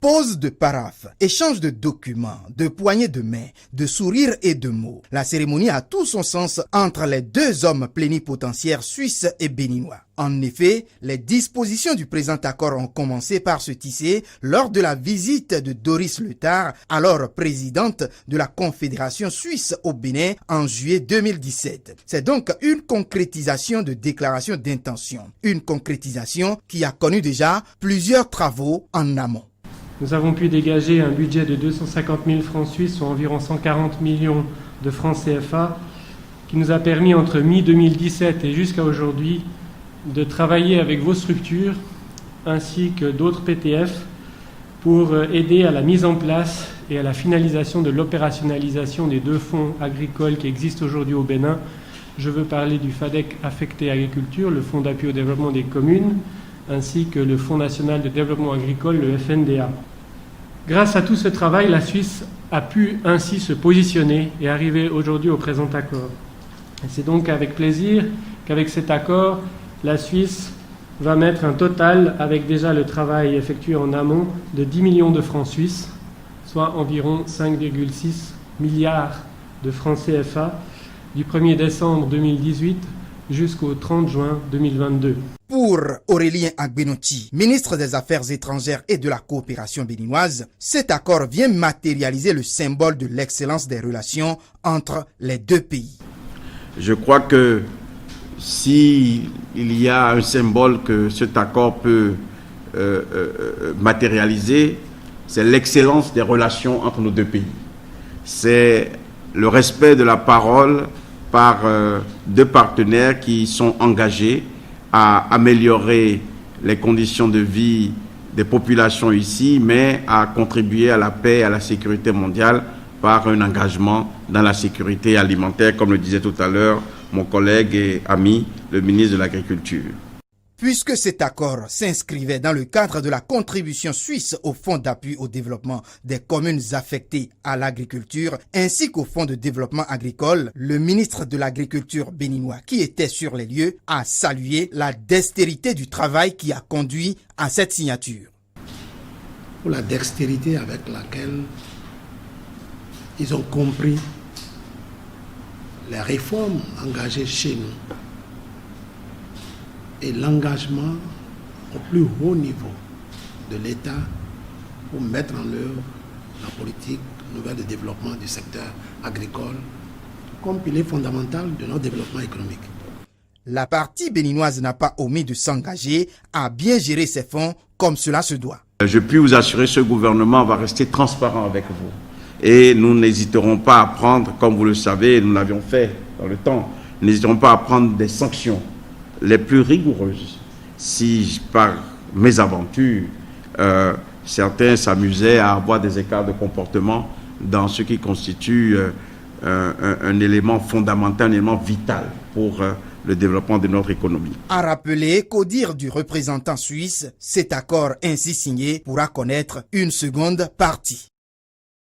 Pose de paraphe, échange de documents, de poignées de main, de sourires et de mots. La cérémonie a tout son sens entre les deux hommes plénipotentiaires suisses et béninois. En effet, les dispositions du présent accord ont commencé par se tisser lors de la visite de Doris Leuthard, alors présidente de la Confédération suisse au Bénin en juillet 2017. C'est donc une concrétisation de déclaration d'intention. Une concrétisation qui a connu déjà plusieurs travaux en amont. Nous avons pu dégager un budget de 250 000 francs suisses, soit environ 140 millions de francs CFA, qui nous a permis entre mi-2017 et jusqu'à aujourd'hui de travailler avec vos structures ainsi que d'autres PTF pour aider à la mise en place et à la finalisation de l'opérationnalisation des deux fonds agricoles qui existent aujourd'hui au Bénin. Je veux parler du FADEC affecté agriculture, le Fonds d'appui au développement des communes, ainsi que le Fonds national de développement agricole, le FNDA. Grâce à tout ce travail, la Suisse a pu ainsi se positionner et arriver aujourd'hui au présent accord. Et c'est donc avec plaisir qu'avec cet accord, la Suisse va mettre un total, avec déjà le travail effectué en amont, de 10 millions de francs suisses, soit environ 5,6 milliards de francs CFA, du 1er décembre 2018 jusqu'au 30 juin 2022. Pour Aurélien Agbenoti, ministre des Affaires étrangères et de la coopération béninoise, cet accord vient matérialiser le symbole de l'excellence des relations entre les deux pays. Je crois que s'il y a un symbole que cet accord peut matérialiser, c'est l'excellence des relations entre nos deux pays. C'est le respect de la parole par deux partenaires qui sont engagés à améliorer les conditions de vie des populations ici, mais à contribuer à la paix et à la sécurité mondiale par un engagement dans la sécurité alimentaire, comme le disait tout à l'heure mon collègue et ami, le ministre de l'Agriculture. Puisque cet accord s'inscrivait dans le cadre de la contribution suisse au Fonds d'appui au développement des communes affectées à l'agriculture ainsi qu'au Fonds de développement agricole, le ministre de l'Agriculture béninois qui était sur les lieux a salué la dextérité du travail qui a conduit à cette signature. Pour la dextérité avec laquelle ils ont compris les réformes engagées chez nous et l'engagement au plus haut niveau de l'État pour mettre en œuvre la politique nouvelle de développement du secteur agricole comme pilier fondamental de notre développement économique. La partie béninoise n'a pas omis de s'engager à bien gérer ses fonds comme cela se doit. Je puis vous assurer, ce gouvernement va rester transparent avec vous. Et nous n'hésiterons pas à prendre, comme vous le savez, nous l'avions fait dans le temps, nous n'hésiterons pas à prendre des sanctions les plus rigoureuses si par mésaventure certains s'amusaient à avoir des écarts de comportement dans ce qui constitue un élément fondamental, un élément vital pour le développement de notre économie. À rappeler qu'au dire du représentant suisse, cet accord ainsi signé pourra connaître une seconde partie.